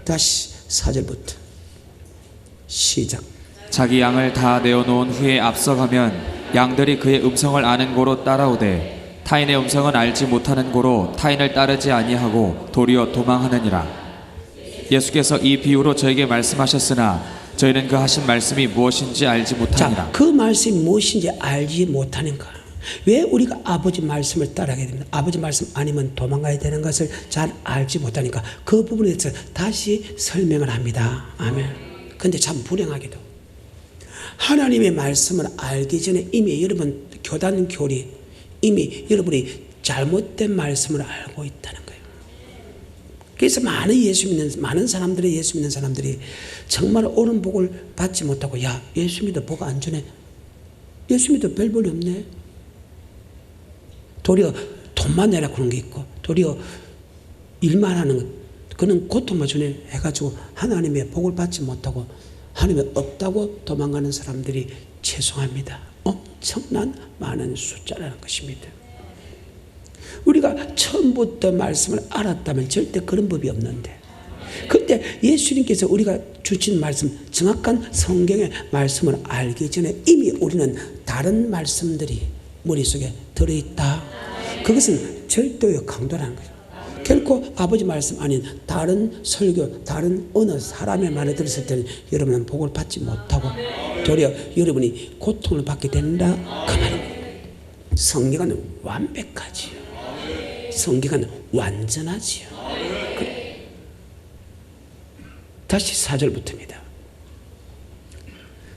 다시 4절부터 시작. 자기 양을 다 내어놓은 후에 앞서가면 양들이 그의 음성을 아는 고로 따라오되 타인의 음성은 알지 못하는 고로 타인을 따르지 아니하고 도리어 도망하느니라. 예수께서 이 비유로 저에게 말씀하셨으나 저희는 그 하신 말씀이 무엇인지 알지 못하니라. 자, 그 말씀이 무엇인지 알지 못하는 거야. 왜 우리가 아버지 말씀을 따라가야 됩니다. 아버지 말씀 아니면 도망가야 되는 것을 잘 알지 못하니까 그 부분에 대해서 다시 설명을 합니다. 아멘. 근데 참 불행하게도 하나님의 말씀을 알기 전에 이미 여러분 교단 교리, 이미 여러분이 잘못된 말씀을 알고 있다는 거예요. 그래서 많은 사람들이 예수 믿는 사람들이 정말 옳은 복을 받지 못하고, 야, 예수 믿어 복 안 주네, 예수 믿어 별 볼이 없네, 도리어 돈만 내라 그런 게 있고, 도리어 일만 하는 것, 그는 고통만 주네 해가지고 하나님의 복을 받지 못하고 하나님이 없다고 도망가는 사람들이 죄송합니다, 엄청난 많은 숫자라는 것입니다. 우리가 처음부터 말씀을 알았다면 절대 그런 법이 없는데, 그때 예수님께서 우리가 주신 말씀, 정확한 성경의 말씀을 알기 전에 이미 우리는 다른 말씀들이 머릿속에 들어있다. 그것은 절도의 강도라는 거죠. 결코 아버지 말씀 아닌 다른 설교, 다른 어느 사람의 말을 들었을 때는 여러분은 복을 받지 못하고 도리어 여러분이 고통을 받게 된다, 그 말입니다. 성경은 완벽하지요. 성경은 완전하지요. 다시 4절부터입니다.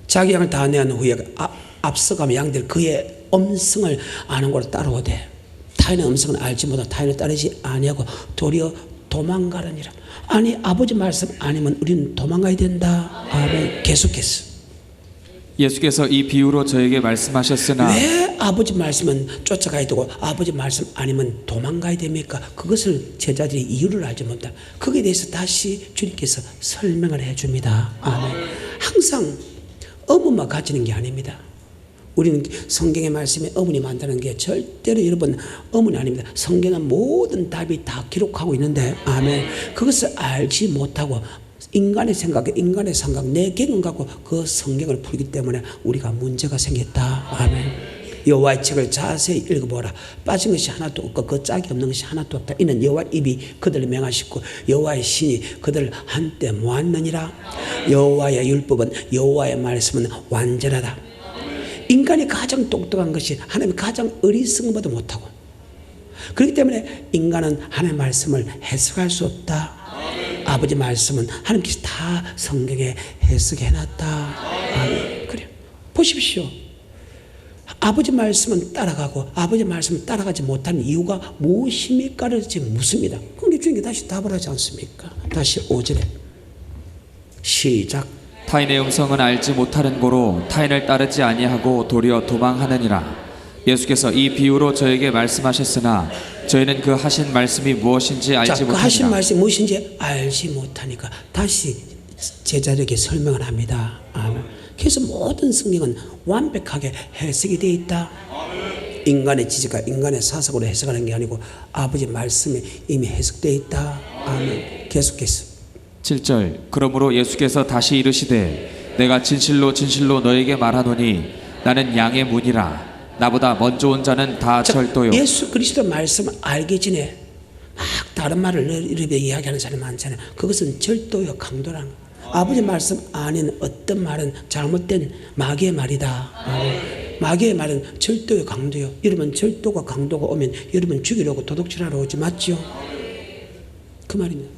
자기 양을 다 내어놓은 후에 앞서가면 양들 그의 음성을 아는 걸로 따라오되 타인의 음성은 알지 못하고 타인을 따르지 아니하고 도리어 도망가느니라. 아니, 아버지 말씀 아니면 우리는 도망가야 된다. 아멘. 계속해서 예수께서 이 비유로 저에게 말씀하셨으나 왜 아버지 말씀은 쫓아가야 되고 아버지 말씀 아니면 도망가야 됩니까? 그것을 제자들이 이유를 알지 못한다. 거기에 대해서 다시 주님께서 설명을 해줍니다. 아멘. 항상 어머니만 가지는 게 아닙니다. 우리는 성경의 말씀에 어머니 만드는 게 절대로 여러분 어머니 아닙니다. 성경은 모든 답이 다 기록하고 있는데, 아멘, 그것을 알지 못하고 인간의 생각, 내 경험 갖고 그 성경을 풀기 때문에 우리가 문제가 생겼다. 아멘. 여호와의 책을 자세히 읽어보라. 빠진 것이 하나도 없고 그 짝이 없는 것이 하나도 없다. 이는 여호와의 입이 그들을 맹하시고 여호와의 신이 그들을 한때 모았느니라. 여호와의 율법은, 여호와의 말씀은 완전하다. 인간이 가장 똑똑한 것이 하나님이 가장 어리석은 것도 못하고, 그렇기 때문에 인간은 하나님의 말씀을 해석할 수 없다. 아버지 말씀은 하나님께서 다 성경에 해석해놨다. 그래요. 보십시오. 아버지 말씀은 따라가고 아버지 말씀을 따라가지 못하는 이유가 무엇입니까를 지금 묻습니다. 그런데 주님께 다시 답을 하지 않습니까? 다시 5절에 시작. 타인의 음성은 알지 못하는 고로 타인을 따르지 아니하고 도리어 도망하느니라. 예수께서 이 비유로 저에게 말씀하셨으나 저희는 그 하신 말씀이 무엇인지 알지 그 못하니라. 하신 말씀이 무엇인지 알지 못하니까 다시 제자들에게 설명을 합니다. 아멘. 그래서 모든 성경은 완벽하게 해석이 되어 있다. 인간의 지식과 인간의 사석으로 해석하는 게 아니고 아버지 말씀이 이미 해석되어 있다. 아멘. 계속해서 7절. 그러므로 예수께서 다시 이르시되 내가 진실로 진실로 너에게 말하노니 나는 양의 문이라. 나보다 먼저 온 자는 다 절도요. 예수 그리스도 말씀을 알기 전에 막 다른 말을 이렇게 이야기하는 사람이 많잖아요. 그것은 절도요, 강도라는 거예요. 아버지 말씀 아닌 어떤 말은 잘못된 마귀의 말이다. 마귀의 말은 절도요, 강도요. 여러분 절도가 강도가 오면 여러분 죽이려고 도둑질하러 오지, 맞죠? 그 말입니다.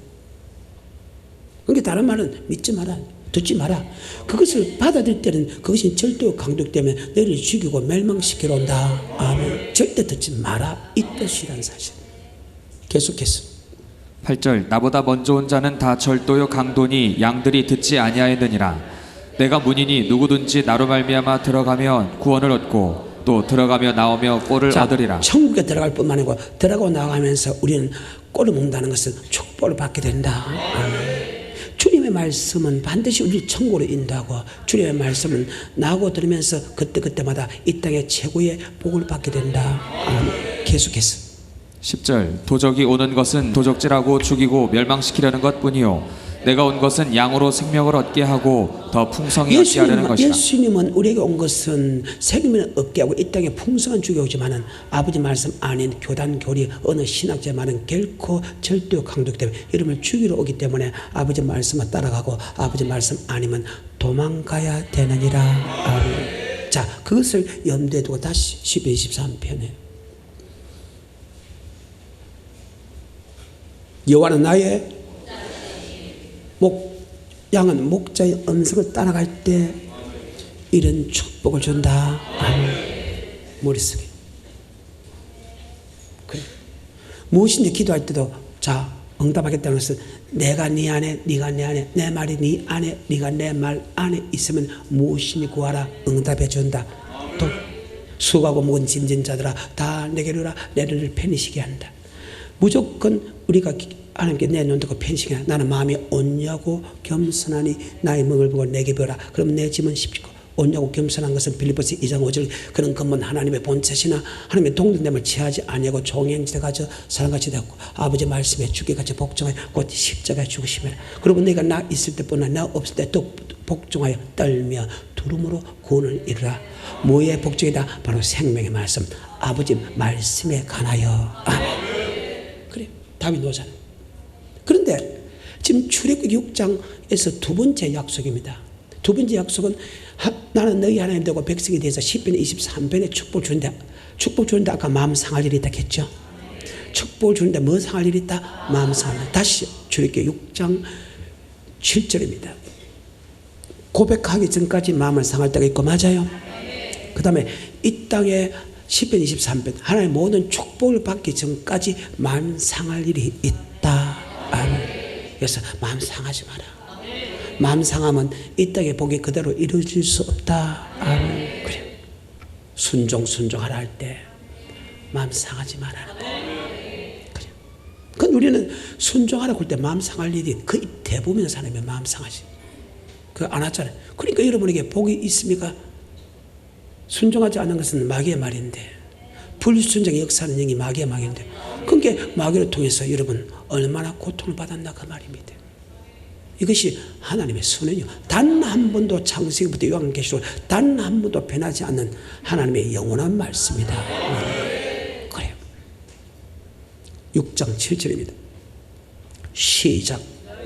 그러니까 다른 말은 믿지 마라, 듣지 마라. 그것을 받아들일 때는 그것이 절도 강도 때문에 너를 죽이고 멸망시키러 온다. 아멘. 절대 듣지 마라, 이 뜻이란 사실. 계속해서 8절. 나보다 먼저 온 자는 다 절도요 강도니 양들이 듣지 아니하였느니라. 내가 문이니 누구든지 나로 말미암아 들어가면 구원을 얻고 또 들어가며 나오며 꼴을 얻으리라. 천국에 들어갈 뿐만 아니고 들어가고 나가면서 우리는 꼴을 먹는다는 것은 축복을 받게 된다. 아멘. 주님의 말씀은 반드시 우리를 천국으로 인도하고 주님의 말씀은 나고 들으면서 그때그때마다 이 땅의 최고의 복을 받게 된다. 아멘. 계속해서 10절. 도적이 오는 것은 도적질하고 죽이고 멸망시키려는 것뿐이요 내가 온 것은 양으로 생명을 얻게 하고 더 풍성히 얻게 하려는 것이라. 예수님은 우리에게 온 것은 생명을 얻게 하고 이 땅에 풍성한 주게 오지만은 아버지 말씀 아닌 교단 교리 어느 신학자만은 결코 절대 강도기 때문에 이름을 죽이러 오기 때문에 아버지 말씀을 따라가고 아버지 말씀 아니면 도망가야 되느니라. 아멘. 자, 그것을 염두에 두고 다시 12, 23편에 여호와는 나의 양은 목자의 음성을 따라갈 때 이런 축복을 준다. 아멘. 머릿속에. 그래. 무엇인지 기도할 때도 자 응답하겠다는 것은 내가 네 안에 네가 내 안에 내 말이 네 안에 네가 내 말 안에 있으면 무엇이니 구하라 응답해 준다. 또 수고하고 무거운 짐진 자들아 다 내게로 오라 내를 편히 쉬게 한다. 무조건 우리가 하나님께 내 눈 뜨고 편식해. 나는 마음이 온유하고 겸손하니 나의 멍을 보고 내게 배우라. 그러면 내 짐은 쉽고 온유하고 겸손한 것은 빌립보서 2장 5절 그는 근본 하나님의 본체시나 하나님의 동등됨을 취하지 아니하고 종행지대 가져 사람같이 되었고 아버지 말씀에 죽게같이 복종하여 곧 십자가에 죽으시면 그러면 내가 나 있을 때뿐만 나 없을 때 또 복종하여 떨며 두름으로 구원을 이루라. 뭐의 복종이다? 바로 생명의 말씀 아버지 말씀에 관하여. 아멘. 그래 답이 노잖아. 그런데 지금 출애굽기 6장에서 두 번째 약속입니다. 두 번째 약속은 나는 너희 하나님 되고 백성에 대해서 10편 23편에 축복을 주는데 축복 주는데 아까 마음 상할 일이 있다 했죠. 축복을 주는데 뭐 상할 일이 있다? 마음 상할 일. 다시 출애굽기 6장 7절입니다. 고백하기 전까지 마음을 상할 때가 있고 맞아요. 그 다음에 이 땅에 10편 23편 하나님의 모든 축복을 받기 전까지 마음 상할 일이 있다. 아멘. 그래서 마음 상하지 마라. 마음 상하면 이 땅의 복이 그대로 이루어질 수 없다. 아멘. 그래. 순종하라 할 때 마음 상하지 말라는 거. 그래. 그건 우리는 순종하라고 할 때 마음 상할 일이 거의 대부분의 사람이 마음 상하지. 그거 안 하잖아요. 그러니까 여러분에게 복이 있습니까? 순종하지 않는 것은 마귀의 말인데 불순종의 역사는 영이 마귀의 말인데 그게 마귀를 통해서 여러분 얼마나 고통을 받았나 그 말입니다. 이것이 하나님의 선언이요. 단 한 번도 창세기부터 요한계시록 단 한 번도 변하지 않는 하나님의 영원한 말씀이다. 그래요. 6장 7절입니다. 시작.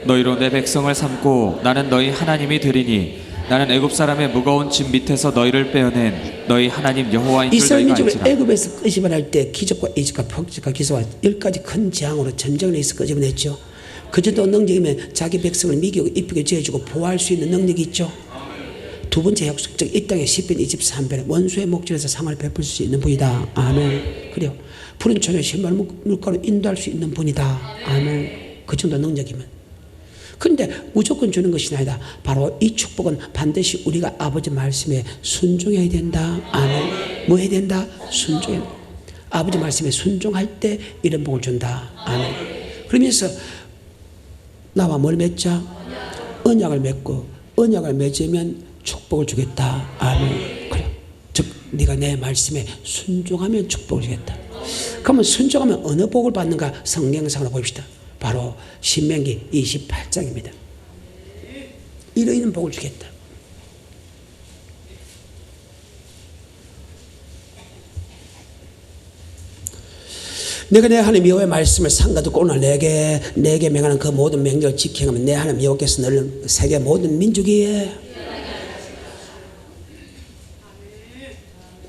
너희로 내 백성을 삼고 나는 너희 하나님이 되리니 나는 애굽 사람의 무거운 짐 밑에서 너희를 빼어낸 너희 하나님 여호와인 줄 이스라엘 너희가 민족을 알지라. 애굽에서 끄집어낼 때 기적과 이적과 표적과 기사와 10가지 큰 재앙으로 전쟁을 해서 끄집어냈죠. 그 정도 능력이면 자기 백성을 미기고 이쁘게 지어주고 보호할 수 있는 능력이 있죠. 두 번째 약속, 즉 이 땅의 10편 23편에 원수의 목전에서 상을 베풀 수 있는 분이다. 아멘. 그래요. 푸른 초장 신발 물가로 인도할 수 있는 분이다. 아멘. 그 정도 능력이면. 그런데 무조건 주는 것이 아니다. 바로 이 축복은 반드시 우리가 아버지 말씀에 순종해야 된다. 아멘. 뭐 해야 된다? 순종해야 된다. 아버지 말씀에 순종할 때 이런 복을 준다. 아멘. 그러면서 나와 뭘 맺자? 언약을 맺고 언약을 맺으면 축복을 주겠다. 아멘. 그래. 즉 네가 내 말씀에 순종하면 축복을 주겠다. 그러면 순종하면 어느 복을 받는가? 성경상으로 봅시다. 바로 신명기 28장입니다. 이러이런 복을 주겠다. 내가 내 하나님 여호와의 말씀을 삼가 듣고 오늘 내게 명하는 그 모든 명령을 지키면 내 하나님 여호와께서 너를 세계 모든 민족이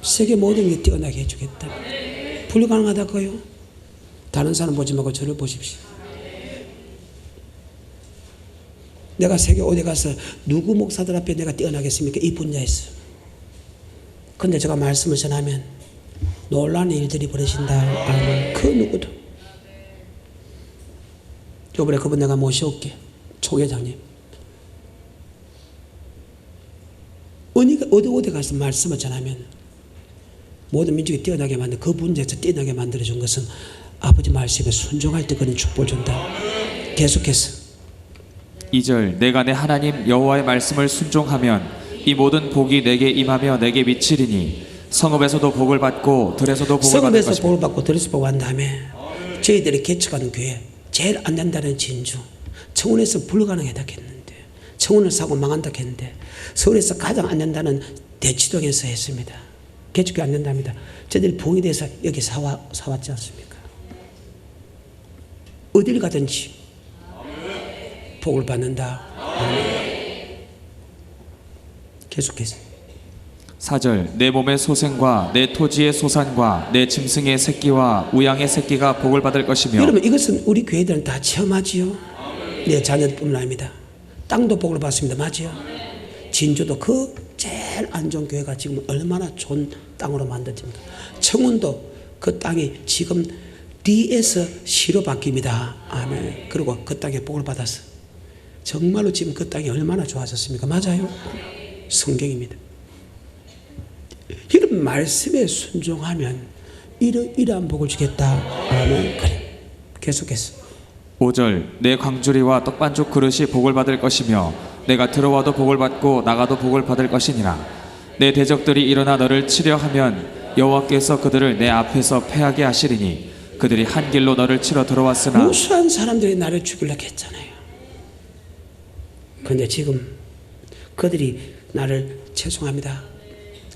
세계 모든 게 뛰어나게 해주겠다. 불가능하다고요? 다른 사람 보지 말고 저를 보십시오. 내가 세계 어디 가서 누구 목사들 앞에 내가 뛰어나겠습니까? 이 분야에서. 근데 제가 말씀을 전하면 놀라운 일들이 벌어진다. 아멘. 그 누구도. 요번에 그분 내가 모셔올게. 총회장님. 어디 가서 말씀을 전하면 모든 민족이 뛰어나게 만든 그 분야에서 뛰어나게 만들어준 것은 아버지 말씀에 순종할 때 그런 축복을 준다. 계속해서 2절 내가 내 하나님 여호와의 말씀을 순종하면 이 모든 복이 내게 임하며 내게 미치리니 성읍에서도 복을 받고 들에서도 복을 받을 성읍에서 것이며 복을 받고 들에서 복을 한 다음에 저희들이 개척하는 교회 제일 안 된다는 진주 청원에서 불가능하다 했는데, 청원을 사고 망한다 했는데, 서울에서 가장 안 된다는 대치동에서 했습니다. 개척이 안 된답니다. 저들이 부흥에 대해서 여기 사왔지 않습니까? 어딜 가든지 복을 받는다. 계속해서 4절 내 몸의 소생과 내 토지의 소산과 내 짐승의 새끼와 우양의 새끼가 복을 받을 것이며. 여러분, 이것은 우리 교회들은 다 체험하지요. 내 자녀들뿐만 아닙니다. 땅도 복을 받습니다. 맞지요? 진주도 그 제일 안 좋은 교회가 지금 얼마나 좋은 땅으로 만들어집니까? 청운도 그 땅이 지금 D에서 C로 바뀝니다. 아멘. 그리고 그 땅에 복을 받았어. 정말로 지금 그 땅이 얼마나 좋아졌습니까? 맞아요? 성경입니다. 이런 말씀에 순종하면 이러한 복을 주겠다. 아멘. 그래. 계속해서 5절 내 광주리와 떡반죽 그릇이 복을 받을 것이며 내가 들어와도 복을 받고 나가도 복을 받을 것이니라. 내 대적들이 일어나 너를 치려 하면 여호와께서 그들을 내 앞에서 패하게 하시리니 그들이 한 길로 너를 치러 들어왔으나. 무수한 사람들이 나를 죽이려고 했잖아요. 그런데 지금 그들이 나를 죄송합니다,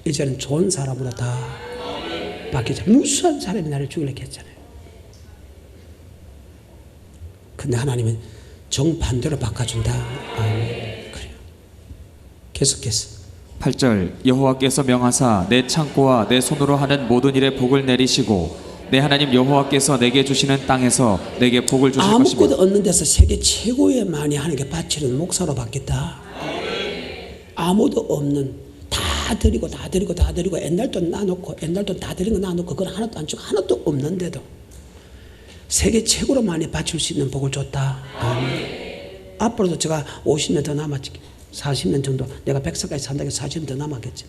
이제는 좋은 사람으로 다 바뀌자. 무수한 사람이 나를 죽이려고 했잖아요. 근데 하나님은 정반대로 바꿔준다. 아멘. 그래요. 계속해서 8절 여호와께서 명하사 내 창고와 내 손으로 하는 모든 일에 복을 내리시고 내 하나님 여호와께서 내게 주시는 땅에서 내게 복을 주실 것이며. 아무것도 없는 데서 세계 최고의 많이 하나님께 바치는 목사로 받겠다. 아무도 없는, 다 드리고 옛날 돈 놔놓고, 옛날 돈 다 드린 거 놔놓고 그건 하나도 안 주고 하나도 없는데도 세계 최고로 많이 바칠 수 있는 복을 줬다. 아멘. 앞으로도 제가 50년 더 남았지. 40년 정도, 내가 100살까지 산다고 40년 더 남았겠지.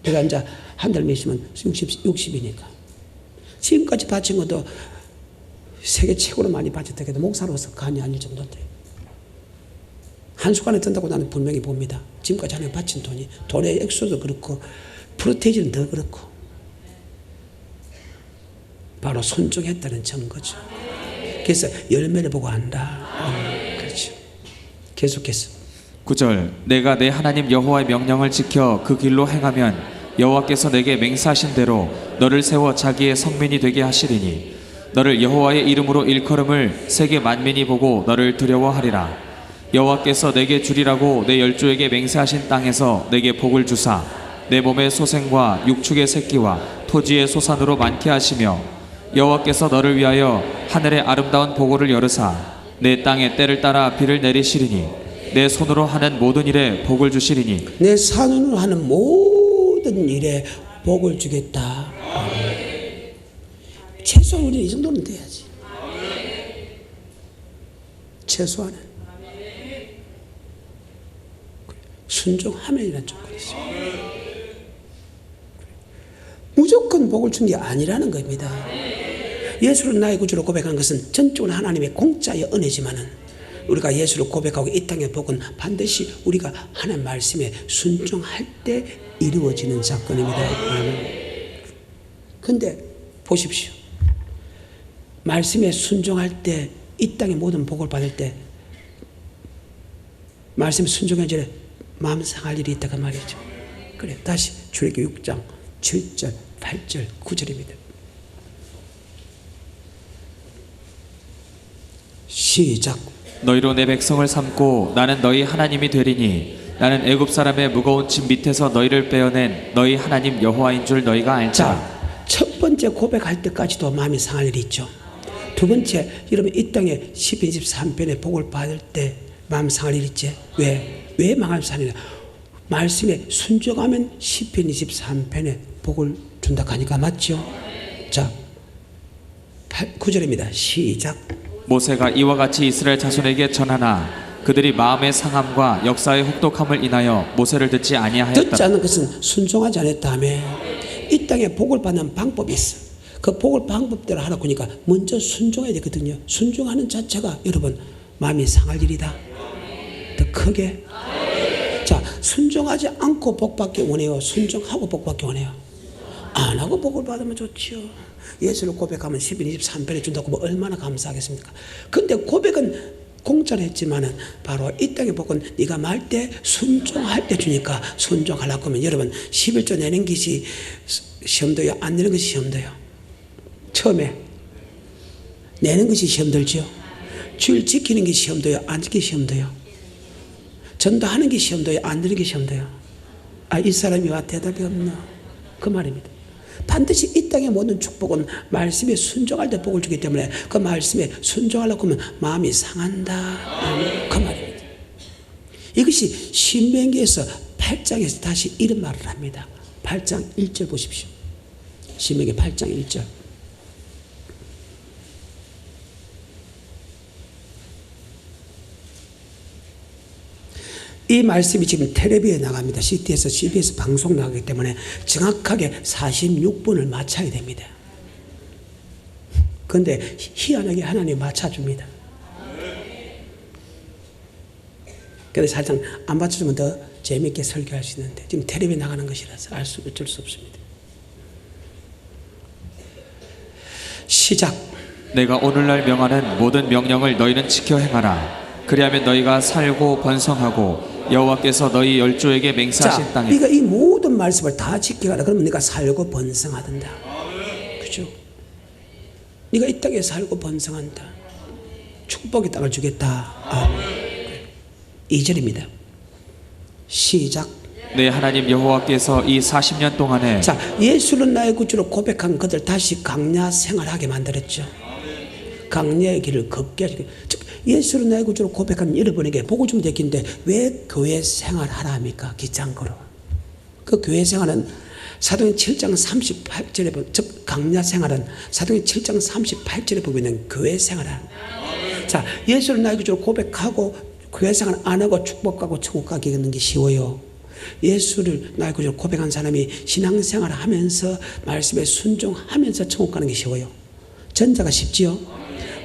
내가 이제 한 달 있으면 60이니까. 지금까지 바친 것도 세계 최고로 많이 바쳤다 해도 목사로서 간이 아닐 정도인데, 한 수간에 든다고 나는 분명히 봅니다. 지금까지 하나님 바친 돈의 액수도 그렇고 프로테이지는 더 그렇고, 바로 순종했다는 증거죠. 그래서 열매를 보고 안다. 그렇죠. 계속해서 9절 내가 내 하나님 여호와의 명령을 지켜 그 길로 행하면 여호와께서 내게 맹세하신 대로 너를 세워 자기의 성민이 되게 하시리니 너를 여호와의 이름으로 일컬음을 세계 만민이 보고 너를 두려워하리라. 여호와께서 내게 주리라고 내 열조에게 맹세하신 땅에서 내게 복을 주사 내 몸의 소생과 육축의 새끼와 토지의 소산으로 많게 하시며 여호와께서 너를 위하여 하늘의 아름다운 보고를 열으사 내 땅에 때를 따라 비를 내리시리니 내 손으로 하는 모든 일에 복을 주시리니. 내 손으로 하는 모든 일에 복을 주겠다. 최소한 우리는 이 정도는 돼야지. 최소한은 순종하면이라는 조건이 있습니다. 무조건 복을 준 게 아니라는 겁니다. 예수를 나의 구주로 고백한 것은 전적으로 하나님의 공짜의 은혜지만은, 우리가 예수를 고백하고 이 땅의 복은 반드시 우리가 하나님 말씀에 순종할 때 이루어지는 사건입니다. 그런데 보십시오. 말씀에 순종할 때, 이 땅의 모든 복을 받을 때 말씀에 순종하기 전에 마음 상할 일이 있다가 말이죠. 그래, 다시 출애굽기 6장 7절 8절 9절입니다. 시작. 너희로 내 백성을 삼고 나는 너희 하나님이 되리니 나는 애굽 사람의 무거운 짐 밑에서 너희를 빼어낸 너희 하나님 여호와인 줄 너희가 알자. 자, 첫 번째 고백할 때까지도 마음이 상할 일이 있죠. 두 번째, 여러분 이 땅에 시편 23편의 복을 받을 때 마음 상할 일이 있지. 왜 마음 상하냐? 말씀에 순종하면 시편 23편에 복을 준다 하니까 맞죠? 자, 9절입니다. 시작. 모세가 이와 같이 이스라엘 자손에게 전하나 그들이 마음의 상함과 역사의 혹독함을 인하여 모세를 듣지 아니하였다. 듣지 않는 것은 순종하지 않았다며. 이 땅에 복을 받는 방법이 있어. 그 복을 방법대로 하라고 하니까 먼저 순종해야 되거든요. 순종하는 자체가 여러분 마음이 상할 일이다. 더 크게. 자, 순종하지 않고 복 받기 원해요? 순종하고 복 받기 원해요? 안 하고 복을 받으면 좋지요. 예수를 고백하면 시편 23편에 준다고 뭐 얼마나 감사하겠습니까? 근데 고백은 공짜로 했지만은 바로 이 땅의 복은 네가 말 때 순종할 때 주니까 순종하려고 하면 여러분 11조 내는 것이 시험도요? 안 내는 것이 시험도요? 처음에 내는 것이 시험들죠. 주일 지키는 게 시험도요? 안 지키는 시험도요? 전도하는 게 시험도요? 안 되는 게 시험도요? 이 사람이 와 대답이 없나? 그 말입니다. 반드시 이 땅의 모든 축복은 말씀에 순종할 때 복을 주기 때문에 그 말씀에 순종하려고 하면 마음이 상한다. 그 말입니다. 이것이 신명기에서 8장에서 다시 이런 말을 합니다. 8장 1절 보십시오. 신명기 8장 1절. 이 말씀이 지금 텔레비에 나갑니다. CT에서 CBS 방송 나가기 때문에 정확하게 46분을 맞춰야 됩니다. 그런데 희한하게 하나님이 맞춰줍니다. 그래서 살짝 안 맞춰주면 더 재미있게 설교할 수 있는데 지금 텔레비에 나가는 것이라서 어쩔 수 없습니다. 시작. 내가 오늘날 명하는 모든 명령을 너희는 지켜 행하라. 그리하면 너희가 살고 번성하고 여호와께서 너희 열조에게 맹세하신 땅에. 네가 이 모든 말씀을 다 지켜가라. 그러면 네가 살고 번성하단다. 그죠? 네가 이 땅에 살고 번성한다. 축복의 땅을 주겠다. 아멘. 2절입니다. 시작. 내 하나님 여호와께서 이 40년 동안에. 자, 예수는 나의 구주로 고백한 그들 다시 강야 생활하게 만들었죠. 강야의 길을 걷게 하시고, 즉 예수는 나의 구주로 고백한 여러분에게 복을 주면 되겠는데 왜 교회 생활하라 합니까? 기창고로. 그 교회 생활은 사도행 7장 38절에 보면, 즉 강야 생활은 사도행 7장 38절에 보면 교회 생활은. 자, 예수는 나의 구주로 고백하고 교회 생활 안 하고 축복하고 천국 가기는 게 쉬워요. 예수를 나의 구주로 고백한 사람이 신앙생활을 하면서 말씀에 순종하면서 천국 가는 게 쉬워요. 전자가 쉽지요.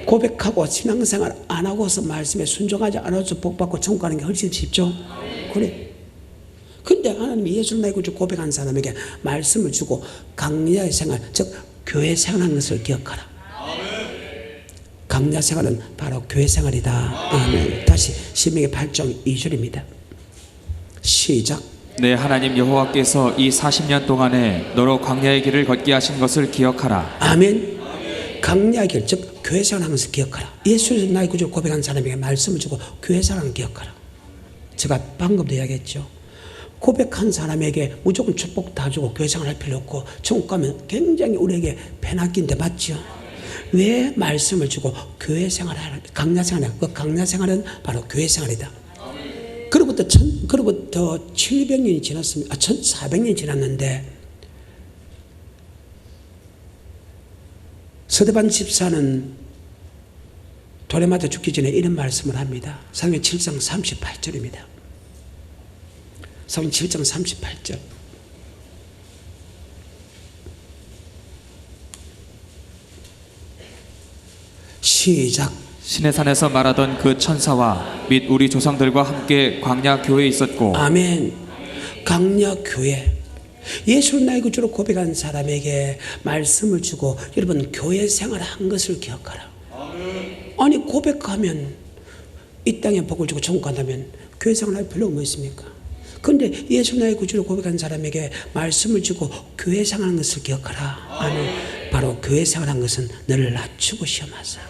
고백하고 신앙생활 안 하고서 말씀에 순종하지 않아서 복받고 천국 가는 게 훨씬 쉽죠. 그래. 근데 하나님이 예수를 나의 구주 고백한 사람에게 말씀을 주고 강야의 생활, 즉 교회 생활하는 것을 기억하라. 강야 생활은 바로 교회 생활이다. 아멘. 다시 신명기 8장 2절입니다. 시작. 내 하나님 여호와께서 이 40년 동안에 너로 광야의 길을 걷게 하신 것을 기억하라. 아멘. 강야의 길, 즉 교회 생활하는 것을 기억하라. 예수를 나의 구주로 고백한 사람에게 말씀을 주고 교회 생활하는 것을 기억하라. 제가 방금도 이야기했죠. 고백한 사람에게 무조건 축복 다 주고 교회 생활할 필요 없고 천국 가면 굉장히 우리에게 배낚인데 맞죠? 왜 말씀을 주고 교회 생활하라? 강야 생활. 그 강야 생활은 바로 교회 생활이다. 그로부터 700년이 지났습니다. 1400년이 지났는데 서대반 집사는 돌에 맞아 죽기 전에 이런 말씀을 합니다. 사도행 7장 38절입니다. 사도행 7장 38절. 시작. 시내산에서 말하던 그 천사와 및 우리 조상들과 함께 광야 교회에 있었고. 아멘. 강야 교회. 예수를 나의 구주로 고백한 사람에게 말씀을 주고 여러분 교회 생활한 것을 기억하라. 아니 고백하면 이 땅에 복을 주고 천국 간다면 교회 생활할 필요가 뭐 있습니까? 그런데 예수 나의 구주로 고백한 사람에게 말씀을 주고 교회 생활하는 것을 기억하라. 아멘. 바로 교회 생활한 것은 너를 낮추고 시험하사.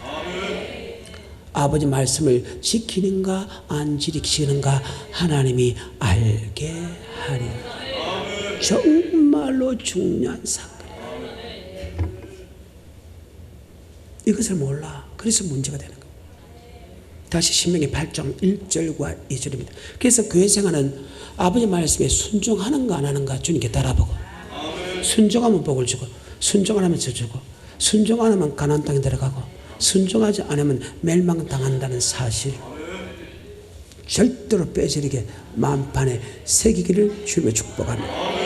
아버지 말씀을 지키는가 안 지키는가 하나님이 알게 하리라. 정말로 중요한 사건. 이것을 몰라. 그래서 문제가 되는 거예요. 다시 신명기 8장 1절과 2절입니다. 그래서 교회 생활은 아버지 말씀에 순종하는가 안 하는가 주님께 따라보고, 순종하면 복을 주고, 순종 안 하면 저주고, 순종 안 하면 가나안 땅에 들어가고, 순종하지 않으면 멸망당한다는 사실 절대로 빼지르게 만판에 새기기를 주님의 축복합니다.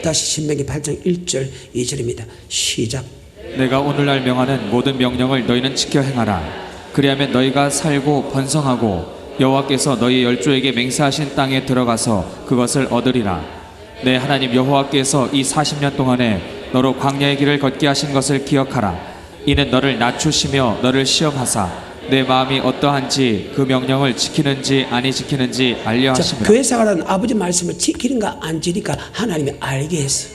다시 신명기 8장 1절 2절입니다. 시작. 내가 오늘날 명하는 모든 명령을 너희는 지켜 행하라. 그리하면 너희가 살고 번성하고 여호와께서 너희 열조에게 맹세하신 땅에 들어가서 그것을 얻으리라. 내 하나님 여호와께서 이 40년 동안에 너로 광야의 길을 걷게 하신 것을 기억하라. 이는 너를 낮추시며 너를 시험하사 내 마음이 어떠한지 그 명령을 지키는지 아니 지키는지 알려 자, 하십니다. 교회 생활은 아버지 말씀을 지키는가 안 지키니까 하나님이 알게 했어.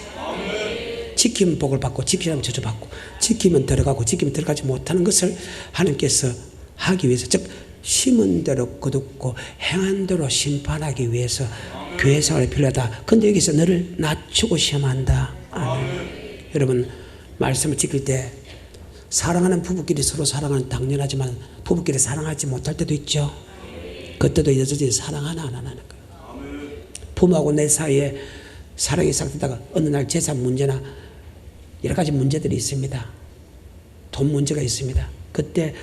지키면 복을 받고 지키면 저주받고 지키면 들어가고 지키면 들어가지 못하는 것을 하나님께서 하기 위해서, 즉 심은 대로 거둡고 행한 대로 심판하기 위해서 교회 생활이 필요하다. 근데 여기서 너를 낮추고 시험한다. 아멘. 여러분, 말씀을 지킬 때 사랑하는 부부끼리 서로 사랑하는 당연하지만 부부끼리 사랑하지 못할 때도 있죠. 그때도 여전히 사랑하나 안 하는 거예요. 부모하고 내 사이에 사랑이 시작되다가 어느 날 재산 문제나 여러 가지 문제들이 있습니다. 돈 문제가 있습니다. 그때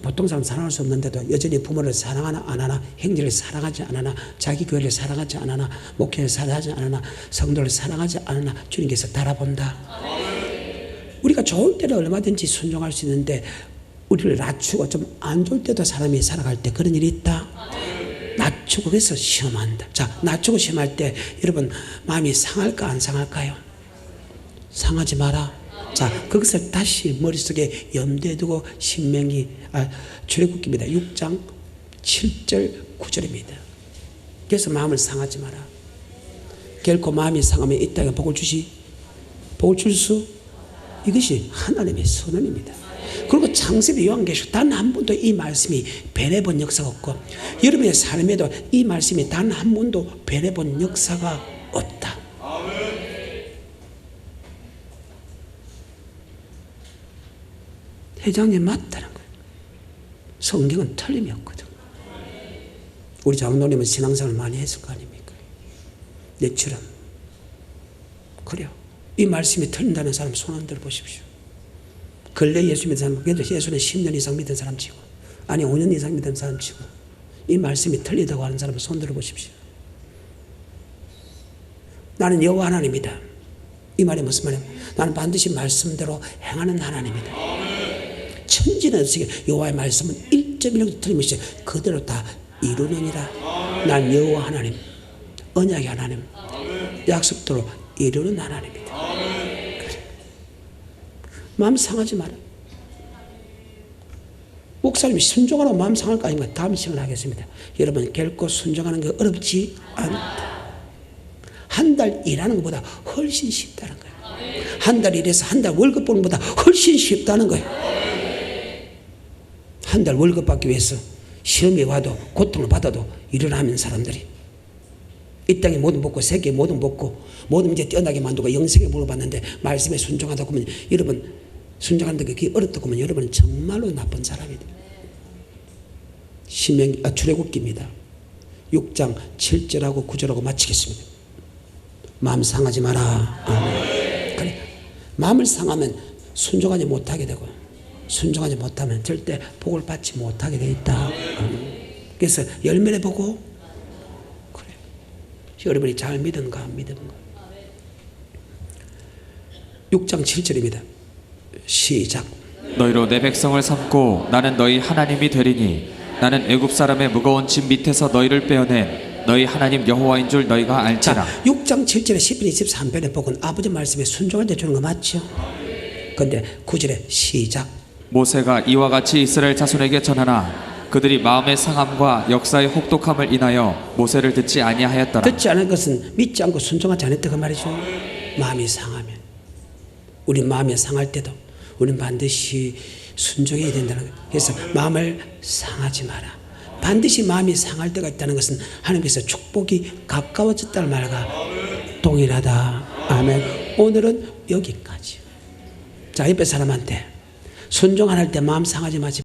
보통 사람 사랑할 수 없는데도 여전히 부모를 사랑하나 안 하나, 형제를 사랑하지 않으나, 자기 교회를 사랑하지 않으나, 목회를 사랑하지 않으나, 성도를 사랑하지 않으나 주님께서 달아본다. 우리가 좋을 때는 얼마든지 순종할 수 있는데 우리를 낮추고 좀 안 좋을 때도 사람이 살아갈 때 그런 일이 있다. 낮추고 그래서 시험한다. 자, 낮추고 시험할 때 여러분 마음이 상할까 안 상할까요? 상하지 마라. 자, 그것을 다시 머릿속에 염두에 두고 출애굽기입니다. 6장 7절 9절입니다. 그래서 마음을 상하지 마라. 결코 마음이 상하면 이 땅에 복을 줄 수, 이것이 하나님의 선언입니다. 그리고 창세기 요한계시록 단 한 번도 이 말씀이 변해본 역사가 없고 여러분의 삶에도 이 말씀이 단 한 번도 변해본 역사가 없다. 회장님 맞다는 거예요. 성경은 틀림이 없거든. 우리 장로님은 신앙생활을 많이 했을 거 아닙니까? 내처럼. 그래요. 이 말씀이 틀린다는 사람 손 흔들어 보십시오. 근래 예수 믿는 사람, 그래도 예수는 10년 이상 믿은 사람 치고, 아니 5년 이상 믿은 사람 치고, 이 말씀이 틀리다고 하는 사람은 손 들어 보십시오. 나는 여호와 하나님이다. 이 말이 무슨 말이야? 나는 반드시 말씀대로 행하는 하나님이다. 천지는 여호와의 말씀은 1.1도 틀림없이 그대로 다 이루느니라. 난 여호와 하나님, 언약의 하나님, 약속대로 이루는 하나님이다. 그래. 마음 상하지 마라. 목사님이 순종하라고 마음 상할 거 아닙니까? 다음 시간에 하겠습니다. 여러분, 결코 순종하는 게 어렵지 않다. 한 달 일하는 것보다 훨씬 쉽다는 거예요. 한 달 일해서 한 달 월급 버는 것보다 훨씬 쉽다는 거예요. 한 달 월급 받기 위해서 시험에 와도 고통을 받아도 일을 하는 사람들이 이 땅에 모든 먹고 세계에 모든 먹고 모든 이제 뛰어나게 만들고 영생에 물어봤는데 말씀에 순종하다 보면 여러분 순종하는데 그게 어렵다고 하면 여러분은 정말로 나쁜 사람이다. 출애굽기입니다. 6장 7절하고 9절하고 마치겠습니다. 마음 상하지 마라. 아멘. 그래. 마음을 상하면 순종하지 못하게 되고 순종하지 못하면 절대 복을 받지 못하게 돼 있다. 그래서 열매를 보고 그래. 여러분이 잘 믿은가 안 믿은가. 6장 7절입니다. 시작. 너희로 내 백성을 삼고 나는 너희 하나님이 되리니 나는 애굽 사람의 무거운 짐 밑에서 너희를 빼어낸 너희 하나님 여호와인 줄 너희가 알지라. 자, 6장 7절에 10편 23편의 복은 아버지 말씀에 순종할 때 주는 거 맞죠? 근데 9절에 시작. 모세가 이와 같이 이스라엘 자손에게 전하나 그들이 마음의 상함과 역사의 혹독함을 인하여 모세를 듣지 아니하였더라. 듣지 않은 것은 믿지 않고 순종하지 않았다 그 말이죠. 마음이 상하면 우리 마음이 상할 때도 우리는 반드시 순종해야 된다는 거예요. 그래서 마음을 상하지 마라. 반드시 마음이 상할 때가 있다는 것은 하나님께서 축복이 가까워졌다는 말과 동일하다. 아멘. 오늘은 여기까지. 자, 옆에 사람한테 순종 안 할 때 마음 상하지 마지